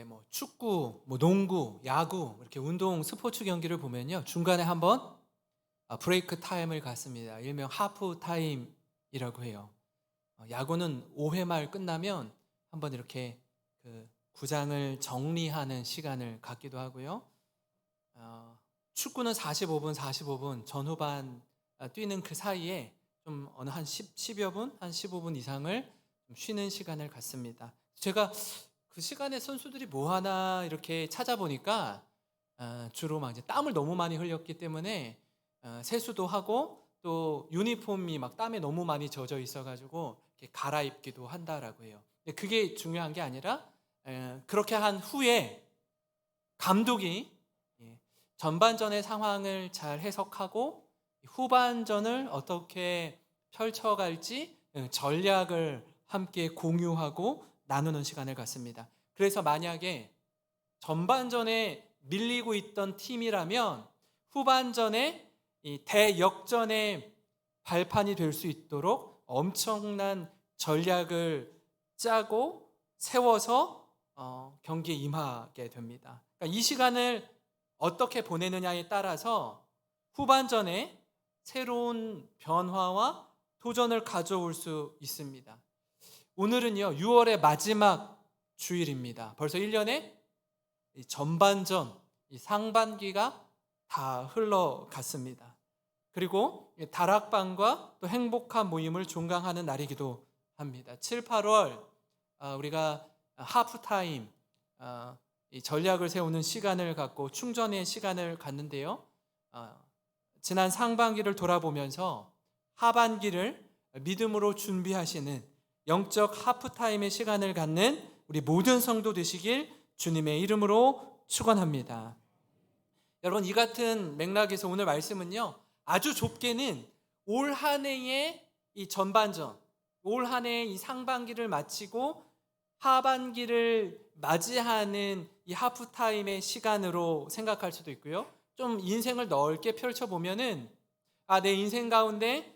뭐 축구, 뭐 농구, 야구 이렇게 운동 스포츠 경기를 보면요. 중간에 한번 브레이크 타임을 갖습니다. 일명 하프 타임이라고 해요. 야구는 5회 말 끝나면 한번 이렇게 그 구장을 정리하는 시간을 갖기도 하고요. 축구는 45분 전후반 뛰는 그 사이에 좀 어느 한 10여 분, 한 15분 이상을 좀 쉬는 시간을 갖습니다. 제가 그 시간에 선수들이 뭐 하나 이렇게 찾아보니까 주로 막 이제 땀을 너무 많이 흘렸기 때문에 세수도 하고 또 유니폼이 막 땀에 너무 많이 젖어 있어가지고 이렇게 갈아입기도 한다라고 해요. 근데 그게 중요한 게 아니라 그렇게 한 후에 감독이 전반전의 상황을 잘 해석하고 후반전을 어떻게 펼쳐갈지 전략을 함께 공유하고 나누는 시간을 갖습니다. 그래서 만약에 전반전에 밀리고 있던 팀이라면 후반전에 이 대역전의 발판이 될 수 있도록 엄청난 전략을 짜고 세워서 경기에 임하게 됩니다. 그러니까 이 시간을 어떻게 보내느냐에 따라서 후반전에 새로운 변화와 도전을 가져올 수 있습니다. 오늘은요 6월의 마지막 주일입니다. 벌써 1년의 전반전, 상반기가 다 흘러갔습니다. 그리고 다락방과 또 행복한 모임을 종강하는 날이기도 합니다. 7, 8월 우리가 하프타임 이 전략을 세우는 시간을 갖고 충전의 시간을 갖는데요. 지난 상반기를 돌아보면서 하반기를 믿음으로 준비하시는 영적 하프타임의 시간을 갖는 우리 모든 성도 되시길 주님의 이름으로 축원합니다. 여러분, 이 같은 맥락에서 오늘 말씀은요, 아주 좁게는 올 한 해의 이 전반전, 올 한 해의 이 상반기를 마치고 하반기를 맞이하는 이 하프타임의 시간으로 생각할 수도 있고요. 좀 인생을 넓게 펼쳐보면은 내 인생 가운데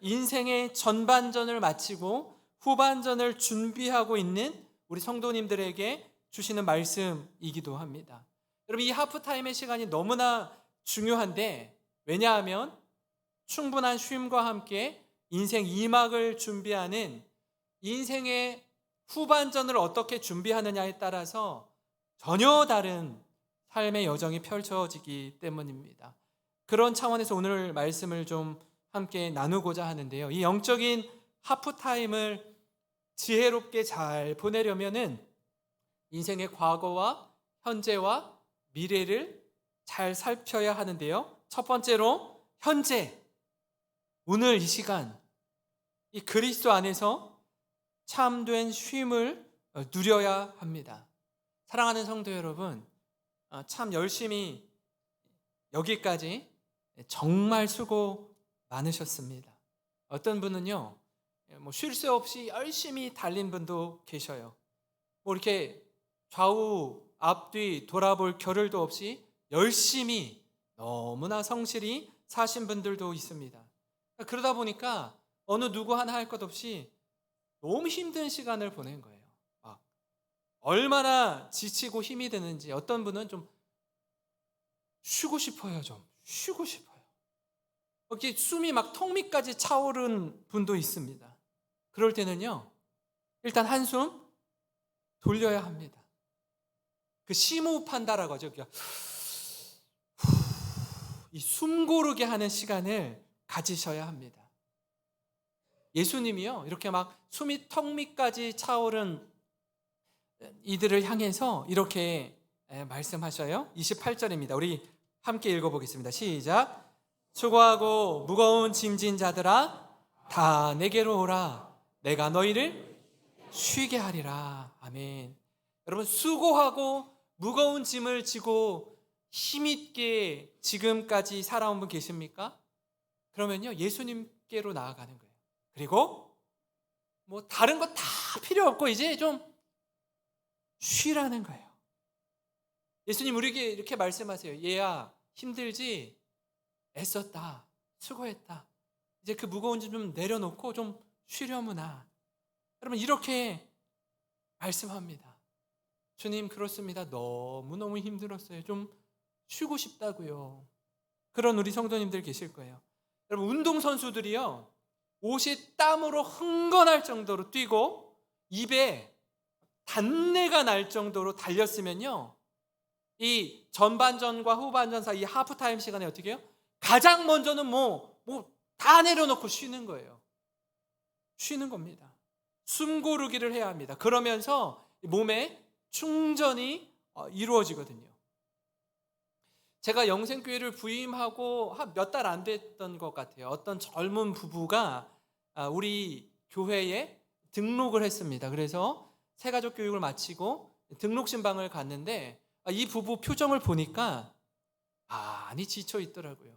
인생의 전반전을 마치고 후반전을 준비하고 있는 우리 성도님들에게 주시는 말씀이기도 합니다. 여러분, 이 하프타임의 시간이 너무나 중요한데, 왜냐하면 충분한 쉼과 함께 인생 2막을 준비하는 인생의 후반전을 어떻게 준비하느냐에 따라서 전혀 다른 삶의 여정이 펼쳐지기 때문입니다. 그런 차원에서 오늘 말씀을 좀 함께 나누고자 하는데요. 이 영적인 하프타임을 지혜롭게 잘 보내려면은 인생의 과거와 현재와 미래를 잘 살펴야 하는데요. 첫 번째로 현재, 오늘 이 시간, 이 그리스도 안에서 참된 쉼을 누려야 합니다. 사랑하는 성도 여러분, 참 열심히 여기까지 정말 수고 많으셨습니다. 어떤 분은요, 쉴 새 없이 열심히 달린 분도 계셔요. 이렇게 좌우 앞뒤 돌아볼 겨를도 없이 열심히 너무나 성실히 사신 분들도 있습니다. 그러다 보니까 어느 누구 하나 할 것 없이 너무 힘든 시간을 보낸 거예요. 얼마나 지치고 힘이 드는지. 어떤 분은 좀 쉬고 싶어요. 좀 쉬고 싶어요. 이렇게 숨이 막 턱 밑까지 차오른 분도 있습니다. 그럴 때는요, 일단 한숨 돌려야 합니다. 그 심호흡한다라고 하죠. 이 숨 고르게 하는 시간을 가지셔야 합니다. 예수님이요, 이렇게 막 숨이 턱 밑까지 차오른 이들을 향해서 이렇게 말씀하셔요. 28절입니다. 우리 함께 읽어보겠습니다. 시작. 수고하고 무거운 짐진 자들아, 다 내게로 오라. 내가 너희를 쉬게 하리라. 아멘. 여러분, 수고하고 무거운 짐을 지고 힘있게 지금까지 살아온 분 계십니까? 그러면요, 예수님께로 나아가는 거예요. 그리고 다른 거 다 필요 없고 이제 좀 쉬라는 거예요. 예수님 우리에게 이렇게 말씀하세요. 얘야, 힘들지? 애썼다. 수고했다. 이제 그 무거운 짐 좀 내려놓고 좀 쉬려무나. 여러분, 이렇게 말씀합니다. 주님, 그렇습니다. 너무너무 힘들었어요. 좀 쉬고 싶다고요. 그런 우리 성도님들 계실 거예요. 여러분, 운동선수들이요, 옷이 땀으로 흥건할 정도로 뛰고 입에 단내가 날 정도로 달렸으면요, 이 전반전과 후반전 사이 하프타임 시간에 어떻게 해요? 가장 먼저는 다 내려놓고 쉬는 거예요. 쉬는 겁니다. 숨 고르기를 해야 합니다. 그러면서 몸에 충전이 이루어지거든요. 제가 영생교회를 부임하고 한 몇 달 안 됐던 것 같아요. 어떤 젊은 부부가 우리 교회에 등록을 했습니다. 그래서 새가족 교육을 마치고 등록 신방을 갔는데 이 부부 표정을 보니까 많이 지쳐 있더라고요.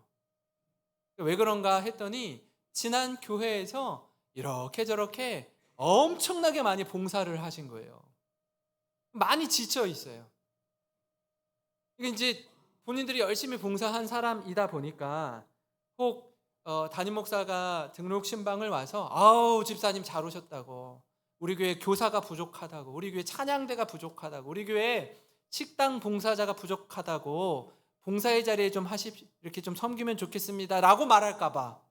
왜 그런가 했더니 지난 교회에서 이렇게 저렇게 엄청나게 많이 봉사를 하신 거예요. 많이 지쳐 있어요. 이게 이제 본인들이 열심히 봉사한 사람이다 보니까 혹 담임 목사가 등록 신방을 와서 아우 집사님 잘 오셨다고, 우리 교회 교사가 부족하다고, 우리 교회 찬양대가 부족하다고, 우리 교회 식당 봉사자가 부족하다고, 봉사의 자리에 좀 이렇게 좀 섬기면 좋겠습니다 라고 말할까봐,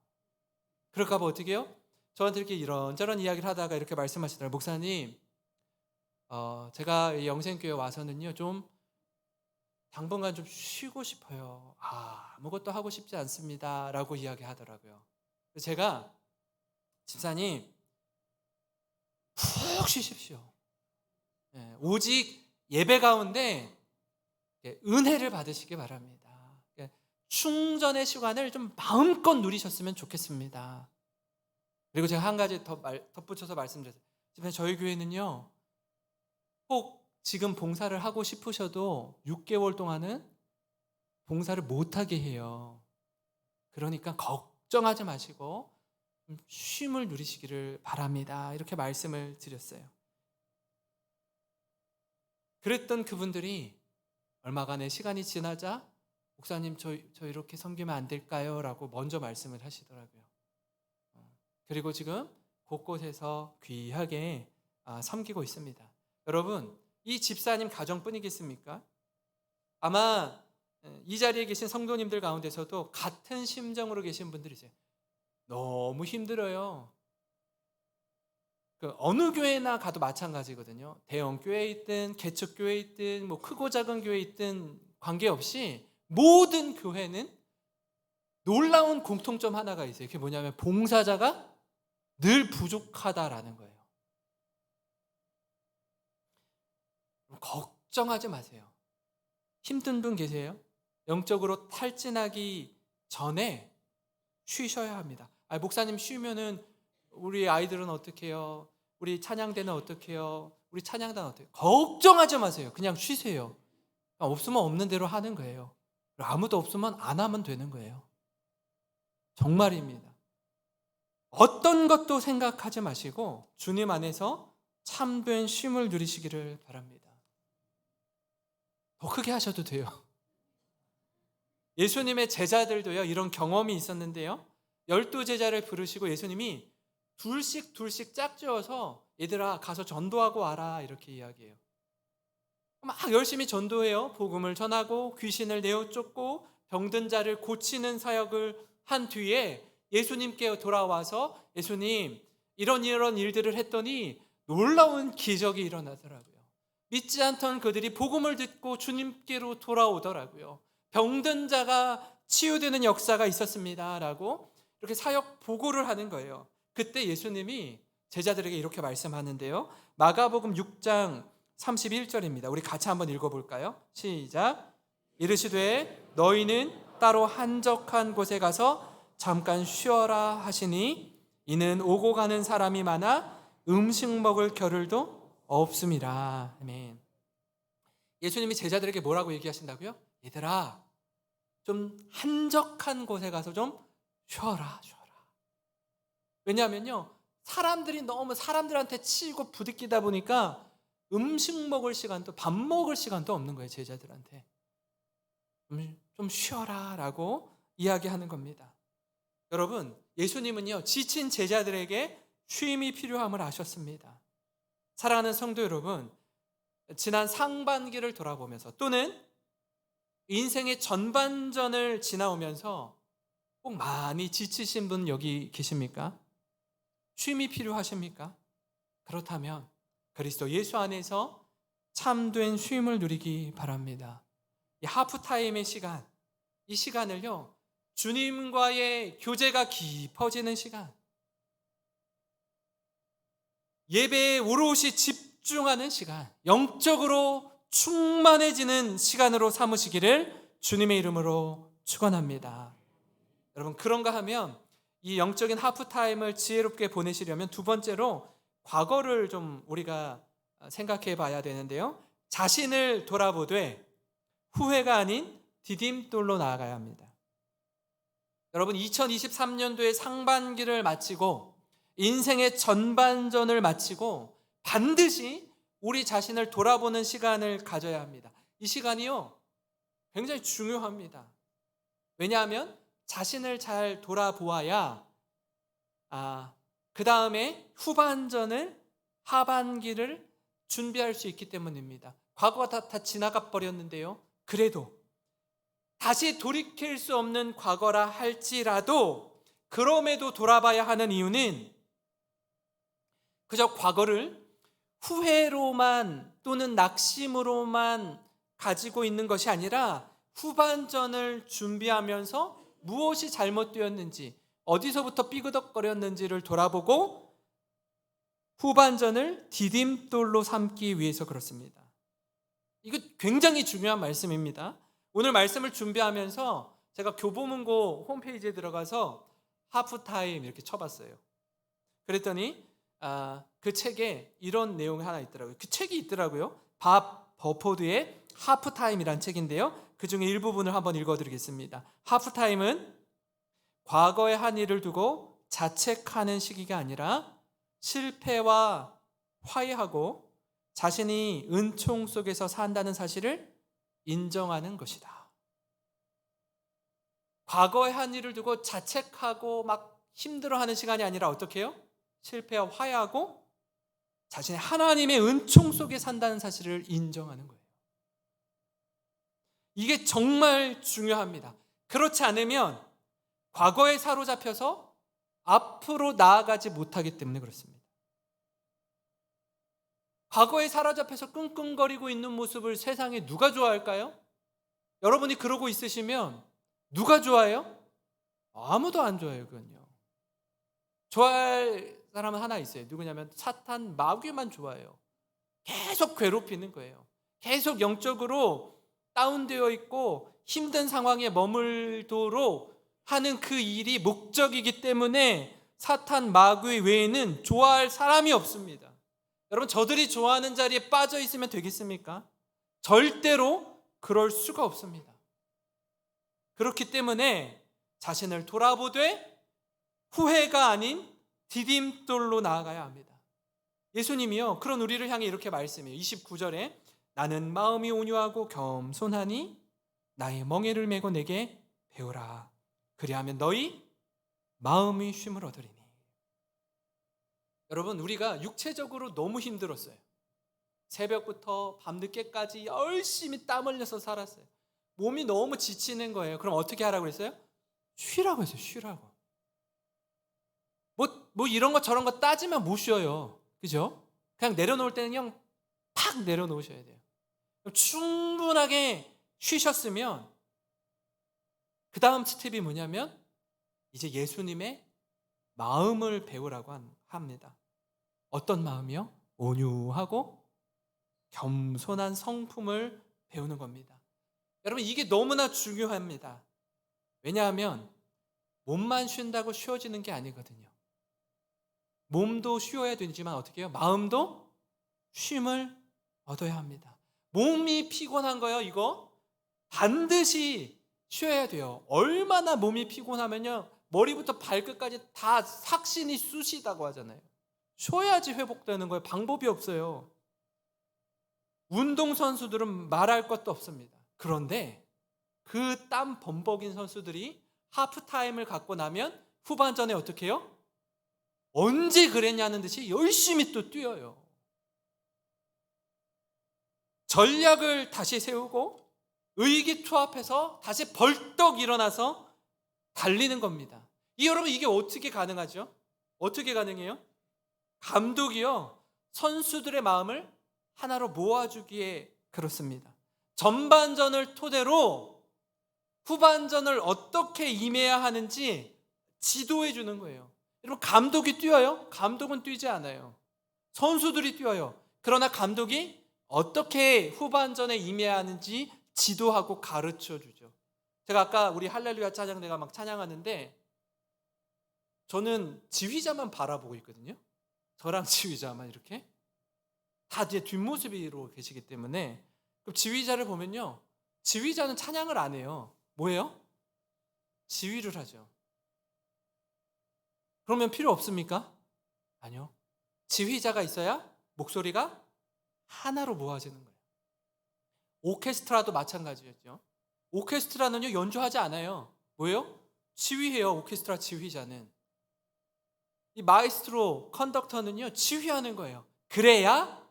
그럴까봐 어떻게 해요? 저한테 이렇게 이런저런 이야기를 하다가 이렇게 말씀하시더라고요. 목사님, 제가 영생교회 와서는요 좀 당분간 좀 쉬고 싶어요. 아무것도 하고 싶지 않습니다 라고 이야기하더라고요. 그래서 제가, 집사님 푹 쉬십시오. 오직 예배 가운데 은혜를 받으시기 바랍니다. 충전의 시간을 좀 마음껏 누리셨으면 좋겠습니다. 그리고 제가 한 가지 더 덧붙여서 말씀드렸어요. 집사님, 저희 교회는요 꼭 지금 봉사를 하고 싶으셔도 6개월 동안은 봉사를 못하게 해요. 그러니까 걱정하지 마시고 좀 쉼을 누리시기를 바랍니다. 이렇게 말씀을 드렸어요. 그랬던 그분들이 얼마간의 시간이 지나자 목사님, 저 이렇게 섬기면 안 될까요? 라고 먼저 말씀을 하시더라고요. 그리고 지금 곳곳에서 귀하게 섬기고 있습니다. 여러분, 이 집사님 가정뿐이겠습니까? 아마 이 자리에 계신 성도님들 가운데서도 같은 심정으로 계신 분들이세요. 너무 힘들어요. 어느 교회나 가도 마찬가지거든요. 대형 교회에 있든 개척 교회에 있든 크고 작은 교회에 있든 관계없이 모든 교회는 놀라운 공통점 하나가 있어요. 그게 뭐냐면 봉사자가 늘 부족하다라는 거예요. 걱정하지 마세요. 힘든 분 계세요? 영적으로 탈진하기 전에 쉬셔야 합니다. 목사님 쉬면은 우리 아이들은 어떻게 해요? 우리 찬양대는 어떻게 해요? 우리 찬양단 어떻게 해요? 걱정하지 마세요. 그냥 쉬세요. 없으면 없는 대로 하는 거예요. 아무도 없으면 안 하면 되는 거예요. 정말입니다. 어떤 것도 생각하지 마시고 주님 안에서 참된 쉼을 누리시기를 바랍니다. 더 크게 하셔도 돼요. 예수님의 제자들도요 이런 경험이 있었는데요, 12제자를 부르시고 예수님이 둘씩 짝지어서 얘들아 가서 전도하고 와라 이렇게 이야기해요. 막 열심히 전도해요. 복음을 전하고 귀신을 내어 쫓고 병든 자를 고치는 사역을 한 뒤에 예수님께 돌아와서 예수님, 이런 일들을 했더니 놀라운 기적이 일어나더라고요. 믿지 않던 그들이 복음을 듣고 주님께로 돌아오더라고요. 병든 자가 치유되는 역사가 있었습니다 라고 이렇게 사역 보고를 하는 거예요. 그때 예수님이 제자들에게 이렇게 말씀하는데요, 마가복음 6장 31절입니다. 우리 같이 한번 읽어볼까요? 시작. 이르시되 너희는 따로 한적한 곳에 가서 잠깐 쉬어라 하시니 이는 오고 가는 사람이 많아 음식 먹을 겨를도 없음이라. 아멘. 예수님이 제자들에게 뭐라고 얘기하신다고요? 얘들아, 좀 한적한 곳에 가서 좀 쉬어라. 왜냐하면요, 사람들이 너무 사람들한테 치이고 부딪히다 보니까 음식 먹을 시간도, 밥 먹을 시간도 없는 거예요. 제자들한테 좀 쉬어라 라고 이야기하는 겁니다. 여러분, 예수님은요 지친 제자들에게 쉼이 필요함을 아셨습니다. 사랑하는 성도 여러분, 지난 상반기를 돌아보면서 또는 인생의 전반전을 지나오면서 꼭 많이 지치신 분 여기 계십니까? 쉼이 필요하십니까? 그렇다면 그리스도 예수 안에서 참된 쉼을 누리기 바랍니다. 이 하프타임의 시간, 이 시간을요, 주님과의 교제가 깊어지는 시간, 예배에 오롯이 집중하는 시간, 영적으로 충만해지는 시간으로 삼으시기를 주님의 이름으로 축원합니다. 여러분, 그런가 하면 이 영적인 하프타임을 지혜롭게 보내시려면 두 번째로 과거를 좀 우리가 생각해 봐야 되는데요, 자신을 돌아보되 후회가 아닌 디딤돌로 나아가야 합니다. 여러분, 2023년도의 상반기를 마치고 인생의 전반전을 마치고 반드시 우리 자신을 돌아보는 시간을 가져야 합니다. 이 시간이요, 굉장히 중요합니다. 왜냐하면 자신을 잘 돌아보아야 그 다음에 후반전을, 하반기를 준비할 수 있기 때문입니다. 과거가 다 지나가 버렸는데요, 그래도 다시 돌이킬 수 없는 과거라 할지라도 그럼에도 돌아봐야 하는 이유는 그저 과거를 후회로만 또는 낙심으로만 가지고 있는 것이 아니라 후반전을 준비하면서 무엇이 잘못되었는지, 어디서부터 삐그덕거렸는지를 돌아보고 후반전을 디딤돌로 삼기 위해서 그렇습니다. 이거 굉장히 중요한 말씀입니다. 오늘 말씀을 준비하면서 제가 교보문고 홈페이지에 들어가서 하프타임 이렇게 쳐봤어요. 그랬더니 그 책에 이런 내용이 하나 있더라고요. 그 책이 있더라고요. 밥 버포드의 하프타임이란 책인데요, 그 중에 일부분을 한번 읽어드리겠습니다. 하프타임은 과거의 한 일을 두고 자책하는 시기가 아니라 실패와 화해하고 자신이 은총 속에서 산다는 사실을 인정하는 것이다. 과거의 한 일을 두고 자책하고 막 힘들어하는 시간이 아니라 어떻게 해요? 실패와 화해하고 자신의 하나님의 은총 속에 산다는 사실을 인정하는 거예요. 이게 정말 중요합니다. 그렇지 않으면 과거에 사로잡혀서 앞으로 나아가지 못하기 때문에 그렇습니다. 과거에 사로잡혀서 끙끙거리고 있는 모습을 세상에 누가 좋아할까요? 여러분이 그러고 있으시면 누가 좋아해요? 아무도 안 좋아해요. 그건요. 좋아할 사람은 하나 있어요. 누구냐면 사탄, 마귀만 좋아해요. 계속 괴롭히는 거예요. 계속 영적으로 다운되어 있고 힘든 상황에 머물도록 하는 그 일이 목적이기 때문에 사탄, 마귀 외에는 좋아할 사람이 없습니다. 여러분, 저들이 좋아하는 자리에 빠져 있으면 되겠습니까? 절대로 그럴 수가 없습니다. 그렇기 때문에 자신을 돌아보되 후회가 아닌 디딤돌로 나아가야 합니다. 예수님이요, 그런 우리를 향해 이렇게 말씀해요. 29절에 나는 마음이 온유하고 겸손하니 나의 멍에를 메고 내게 배우라. 그리하면 너희 마음이 쉼을 얻으리니. 여러분, 우리가 육체적으로 너무 힘들었어요. 새벽부터 밤늦게까지 열심히 땀 흘려서 살았어요. 몸이 너무 지치는 거예요. 그럼 어떻게 하라고 그랬어요? 쉬라고 했어요. 쉬라고. 뭐 이런 거 저런 거 따지면 못 쉬어요. 그죠? 그냥 내려놓을 때는 그냥 팍 내려놓으셔야 돼요. 충분하게 쉬셨으면 그 다음 스텝이 뭐냐면 이제 예수님의 마음을 배우라고 합니다. 어떤 마음이요? 온유하고 겸손한 성품을 배우는 겁니다. 여러분, 이게 너무나 중요합니다. 왜냐하면 몸만 쉰다고 쉬워지는 게 아니거든요. 몸도 쉬어야 되지만 어떻게 해요? 마음도 쉼을 얻어야 합니다. 몸이 피곤한 거요, 이거 반드시 쉬어야 돼요. 얼마나 몸이 피곤하면요, 머리부터 발끝까지 다 삭신이 쑤시다고 하잖아요. 쉬어야지 회복되는 거예요. 방법이 없어요. 운동선수들은 말할 것도 없습니다. 그런데 그 땀 범벅인 선수들이 하프타임을 갖고 나면 후반전에 어떻게 해요? 언제 그랬냐는 듯이 열심히 또 뛰어요. 전략을 다시 세우고 의기투합해서 다시 벌떡 일어나서 달리는 겁니다. 여러분, 이게 어떻게 가능하죠? 어떻게 가능해요? 감독이요, 선수들의 마음을 하나로 모아주기에 그렇습니다. 전반전을 토대로 후반전을 어떻게 임해야 하는지 지도해 주는 거예요. 여러분, 감독이 뛰어요? 감독은 뛰지 않아요. 선수들이 뛰어요. 그러나 감독이 어떻게 후반전에 임해야 하는지 지도하고 가르쳐 주죠. 제가 아까 우리 할렐루야 찬양대가 막 찬양하는데 저는 지휘자만 바라보고 있거든요. 저랑 지휘자만 이렇게 다 이제 뒷모습으로 계시기 때문에, 그럼 지휘자를 보면요, 지휘자는 찬양을 안 해요. 뭐예요? 지휘를 하죠. 그러면 필요 없습니까? 아니요. 지휘자가 있어야 목소리가 하나로 모아지는 거예요. 오케스트라도 마찬가지였죠. 오케스트라는요, 연주하지 않아요. 뭐예요? 지휘해요. 오케스트라 지휘자는. 이 마에스트로, 컨덕터는요, 지휘하는 거예요. 그래야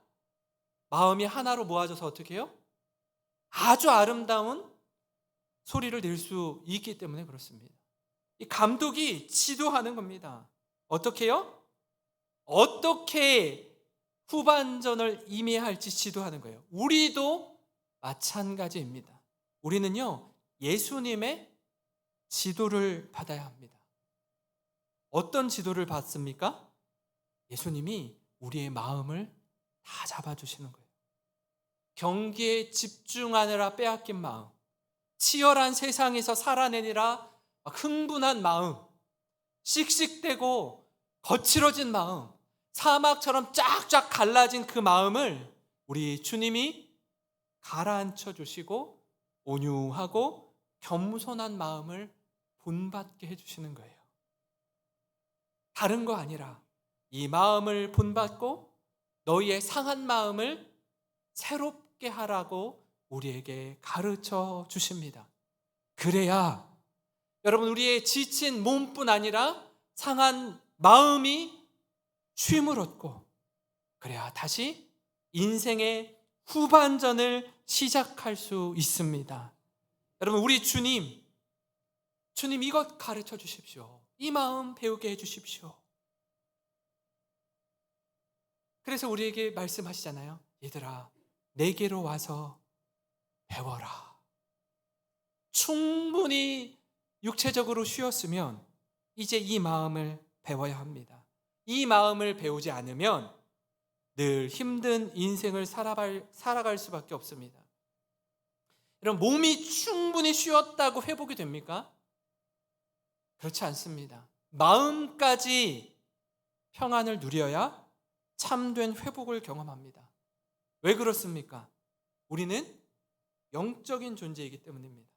마음이 하나로 모아져서 어떻게 해요? 아주 아름다운 소리를 낼 수 있기 때문에 그렇습니다. 이 감독이 지도하는 겁니다. 어떻게 해요? 어떻게 후반전을 임해야 할지 지도하는 거예요. 우리도 마찬가지입니다. 우리는요, 예수님의 지도를 받아야 합니다. 어떤 지도를 받습니까? 예수님이 우리의 마음을 다 잡아주시는 거예요. 경기에 집중하느라 빼앗긴 마음, 치열한 세상에서 살아내느라 흥분한 마음, 씩씩대고 거칠어진 마음, 사막처럼 쫙쫙 갈라진 그 마음을 우리 주님이 가라앉혀 주시고 온유하고 겸손한 마음을 본받게 해주시는 거예요. 다른 거 아니라 이 마음을 본받고 너희의 상한 마음을 새롭게 하라고 우리에게 가르쳐 주십니다. 그래야 여러분, 우리의 지친 몸뿐 아니라 상한 마음이 쉼을 얻고, 그래야 다시 인생의 후반전을 시작할 수 있습니다. 여러분, 우리 주님 이것 가르쳐 주십시오. 이 마음 배우게 해 주십시오. 그래서 우리에게 말씀하시잖아요. 얘들아, 내게로 와서 배워라. 충분히 육체적으로 쉬었으면 이제 이 마음을 배워야 합니다. 이 마음을 배우지 않으면 늘 힘든 인생을 살아갈 수밖에 없습니다. 여러분, 몸이 충분히 쉬었다고 회복이 됩니까? 그렇지 않습니다. 마음까지 평안을 누려야 참된 회복을 경험합니다. 왜 그렇습니까? 우리는 영적인 존재이기 때문입니다.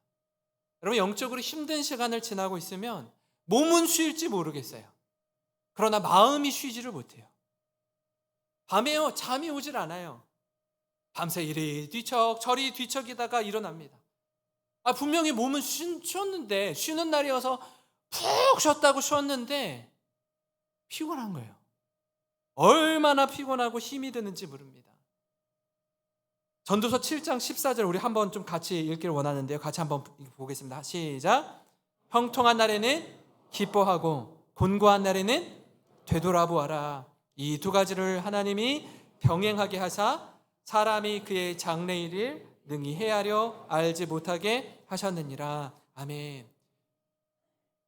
여러분, 영적으로 힘든 시간을 지나고 있으면 몸은 쉴지 모르겠어요. 그러나 마음이 쉬지를 못해요. 밤에요, 잠이 오질 않아요. 밤새 이리 뒤척 저리 뒤척이다가 일어납니다. 분명히 몸은 쉬었는데, 쉬는 날이어서 푹 쉬었다고 쉬었는데 피곤한 거예요. 얼마나 피곤하고 힘이 드는지 모릅니다. 전도서 7장 14절 우리 한번 좀 같이 읽기를 원하는데요. 같이 한번 보겠습니다. 시작. 형통한 날에는 기뻐하고 곤고한 날에는 되돌아보아라. 이 두 가지를 하나님이 병행하게 하사 사람이 그의 장래일을 능히 헤아려 알지 못하게 하셨느니라. 아멘.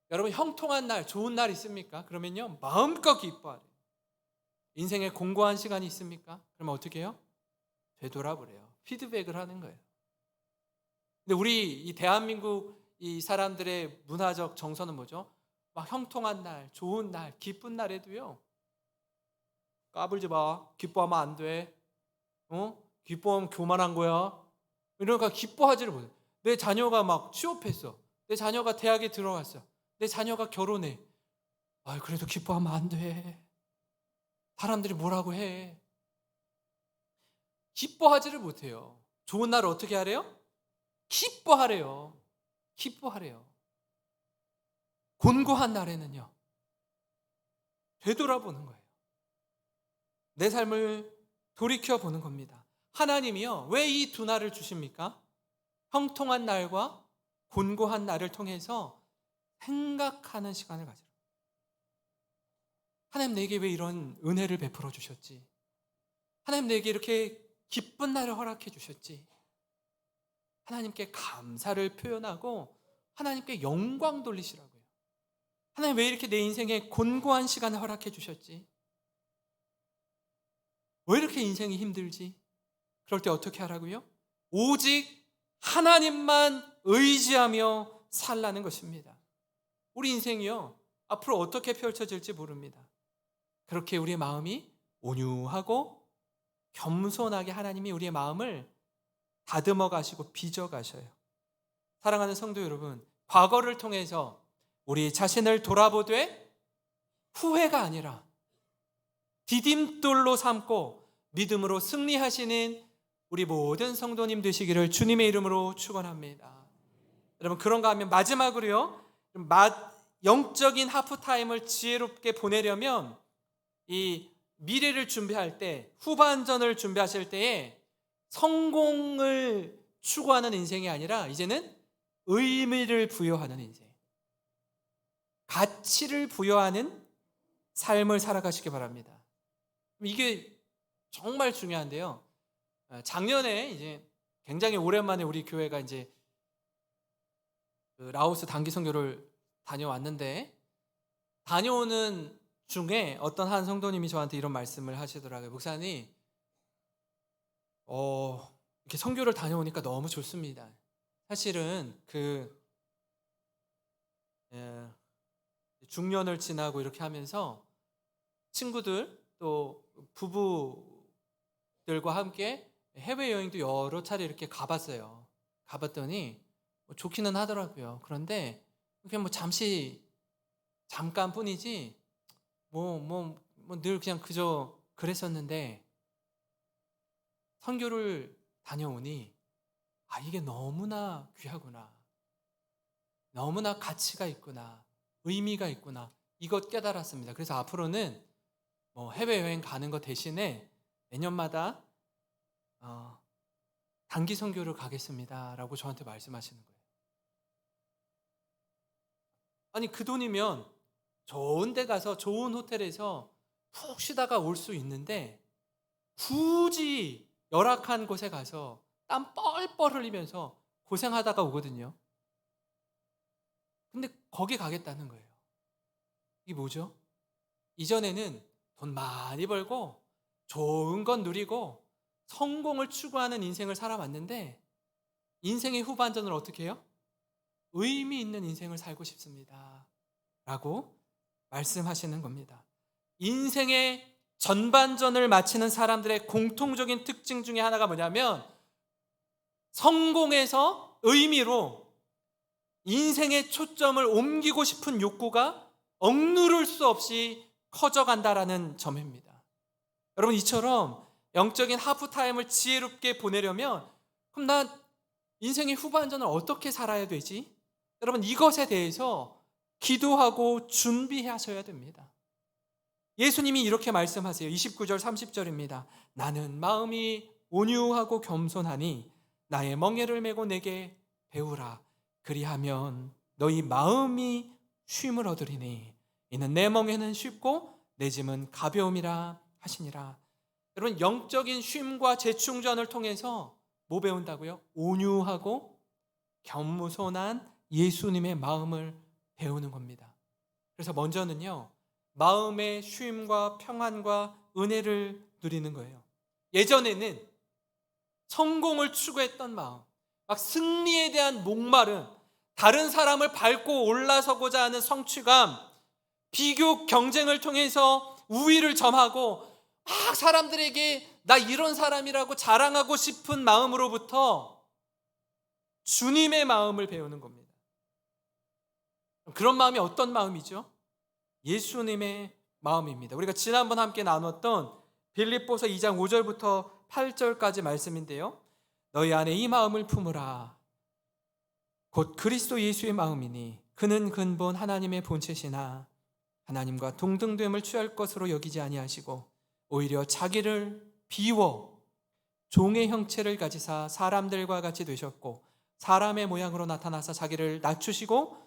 여러분, 형통한 날, 좋은 날 있습니까? 그러면요, 마음껏 기뻐하래요. 인생에 공고한 시간이 있습니까? 그러면 어떻게 해요? 되돌아보래요. 피드백을 하는 거예요. 근데 우리 이 대한민국 이 사람들의 문화적 정서는 뭐죠? 막 형통한 날, 좋은 날, 기쁜 날에도요, 까불지 마. 기뻐하면 안 돼. 기뻐하면 교만한 거야. 이러니까 기뻐하지를 못해. 내 자녀가 막 취업했어. 내 자녀가 대학에 들어갔어. 내 자녀가 결혼해. 그래도 기뻐하면 안 돼. 사람들이 뭐라고 해. 기뻐하지를 못해요. 좋은 날 어떻게 하래요? 기뻐하래요. 기뻐하래요. 곤고한 날에는요, 되돌아보는 거예요. 내 삶을 돌이켜보는 겁니다. 하나님이요, 왜 이 두 날을 주십니까? 형통한 날과 곤고한 날을 통해서 생각하는 시간을 가지라. 하나님, 내게 왜 이런 은혜를 베풀어 주셨지? 하나님, 내게 이렇게 기쁜 날을 허락해 주셨지? 하나님께 감사를 표현하고 하나님께 영광 돌리시라고요. 하나님, 왜 이렇게 내 인생에 곤고한 시간을 허락해 주셨지? 왜 이렇게 인생이 힘들지? 그럴 때 어떻게 하라고요? 오직 하나님만 의지하며 살라는 것입니다. 우리 인생이요, 앞으로 어떻게 펼쳐질지 모릅니다. 그렇게 우리의 마음이 온유하고 겸손하게 하나님이 우리의 마음을 다듬어 가시고 빚어 가셔요. 사랑하는 성도 여러분, 과거를 통해서 우리 자신을 돌아보되 후회가 아니라 디딤돌로 삼고 믿음으로 승리하시는 우리 모든 성도님 되시기를 주님의 이름으로 축원합니다. 여러분, 그런가 하면 마지막으로요, 영적인 하프타임을 지혜롭게 보내려면 이 미래를 준비할 때, 후반전을 준비하실 때에 성공을 추구하는 인생이 아니라 이제는 의미를 부여하는 인생, 가치를 부여하는 삶을 살아가시기 바랍니다. 이게 정말 중요한데요. 작년에 이제 굉장히 오랜만에 우리 교회가 이제 라오스 단기 선교를 다녀왔는데, 다녀오는 중에 어떤 한 성도님이 저한테 이런 말씀을 하시더라고요. 목사님, 이렇게 선교를 다녀오니까 너무 좋습니다. 사실은 중년을 지나고 이렇게 하면서 친구들 또 부부들과 함께 해외여행도 여러 차례 이렇게 가봤어요. 가봤더니 좋기는 하더라고요. 그런데 그냥 잠깐뿐이지 늘 그냥 그저 그랬었는데, 선교를 다녀오니 이게 너무나 귀하구나, 너무나 가치가 있구나, 의미가 있구나, 이것 깨달았습니다. 그래서 앞으로는 해외여행 가는 것 대신에 매년마다 단기 선교를 가겠습니다 라고 저한테 말씀하시는 거예요. 아니, 그 돈이면 좋은 데 가서 좋은 호텔에서 푹 쉬다가 올 수 있는데 굳이 열악한 곳에 가서 땀 뻘뻘 흘리면서 고생하다가 오거든요. 근데 거기 가겠다는 거예요. 이게 뭐죠? 이전에는 돈 많이 벌고 좋은 건 누리고 성공을 추구하는 인생을 살아왔는데, 인생의 후반전을 어떻게 해요? 의미 있는 인생을 살고 싶습니다 라고 말씀하시는 겁니다. 인생의 전반전을 마치는 사람들의 공통적인 특징 중에 하나가 뭐냐면, 성공에서 의미로 인생의 초점을 옮기고 싶은 욕구가 억누를 수 없이 커져간다라는 점입니다. 여러분, 이처럼 영적인 하프타임을 지혜롭게 보내려면 그럼 나 인생의 후반전을 어떻게 살아야 되지? 여러분, 이것에 대해서 기도하고 준비하셔야 됩니다. 예수님이 이렇게 말씀하세요. 29절 30절입니다. 나는 마음이 온유하고 겸손하니 나의 멍에를 메고 내게 배우라. 그리하면 너희 마음이 쉼을 얻으리니 이는 내 멍에는 쉽고 내 짐은 가벼움이라 하시니라. 여러분, 영적인 쉼과 재충전을 통해서 뭐 배운다고요? 온유하고 겸손한 예수님의 마음을 배우는 겁니다. 그래서 먼저는요, 마음의 쉼과 평안과 은혜를 누리는 거예요. 예전에는 성공을 추구했던 마음, 막 승리에 대한 목마름, 다른 사람을 밟고 올라서고자 하는 성취감, 비교 경쟁을 통해서 우위를 점하고 막 사람들에게 나 이런 사람이라고 자랑하고 싶은 마음으로부터 주님의 마음을 배우는 겁니다. 그런 마음이 어떤 마음이죠? 예수님의 마음입니다. 우리가 지난번 함께 나눴던 빌립보서 2장 5절부터 8절까지 말씀인데요, 너희 안에 이 마음을 품으라. 곧 그리스도 예수의 마음이니 그는 근본 하나님의 본체시나 하나님과 동등됨을 취할 것으로 여기지 아니하시고 오히려 자기를 비워 종의 형체를 가지사 사람들과 같이 되셨고 사람의 모양으로 나타나사 자기를 낮추시고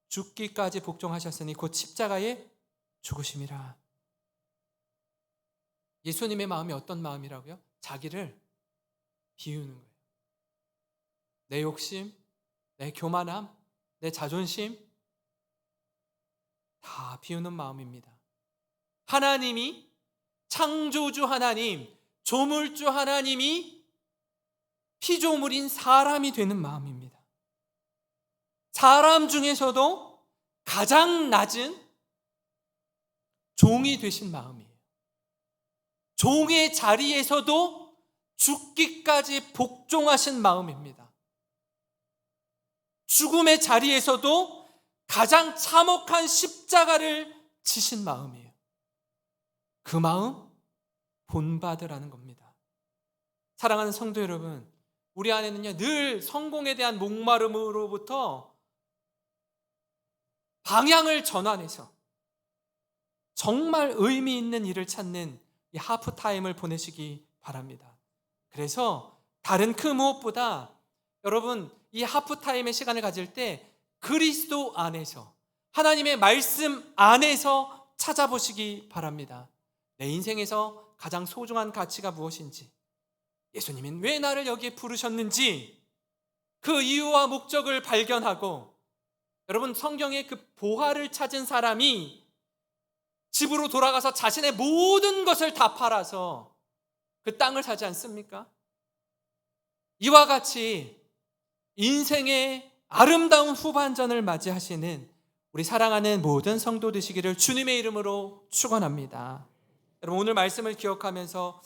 죽기까지 복종하셨으니 곧 십자가에 죽으심이라. 예수님의 마음이 어떤 마음이라고요? 자기를 비우는 거예요. 내 욕심, 내 교만함, 내 자존심 다 비우는 마음입니다. 하나님이, 창조주 하나님, 조물주 하나님이 피조물인 사람이 되는 마음입니다. 사람 중에서도 가장 낮은 종이 되신 마음이에요. 종의 자리에서도 죽기까지 복종하신 마음입니다. 죽음의 자리에서도 가장 참혹한 십자가를 지신 마음이에요. 그 마음 본받으라는 겁니다. 사랑하는 성도 여러분, 우리 안에는요 늘 성공에 대한 목마름으로부터 방향을 전환해서 정말 의미 있는 일을 찾는 이 하프타임을 보내시기 바랍니다. 그래서 다른 그 무엇보다 여러분 이 하프타임의 시간을 가질 때 그리스도 안에서 하나님의 말씀 안에서 찾아보시기 바랍니다. 내 인생에서 가장 소중한 가치가 무엇인지, 예수님은 왜 나를 여기에 부르셨는지 그 이유와 목적을 발견하고, 여러분 성경에 그 보화를 찾은 사람이 집으로 돌아가서 자신의 모든 것을 다 팔아서 그 땅을 사지 않습니까? 이와 같이 인생의 아름다운 후반전을 맞이하시는 우리 사랑하는 모든 성도 되시기를 주님의 이름으로 축원합니다. 여러분 오늘 말씀을 기억하면서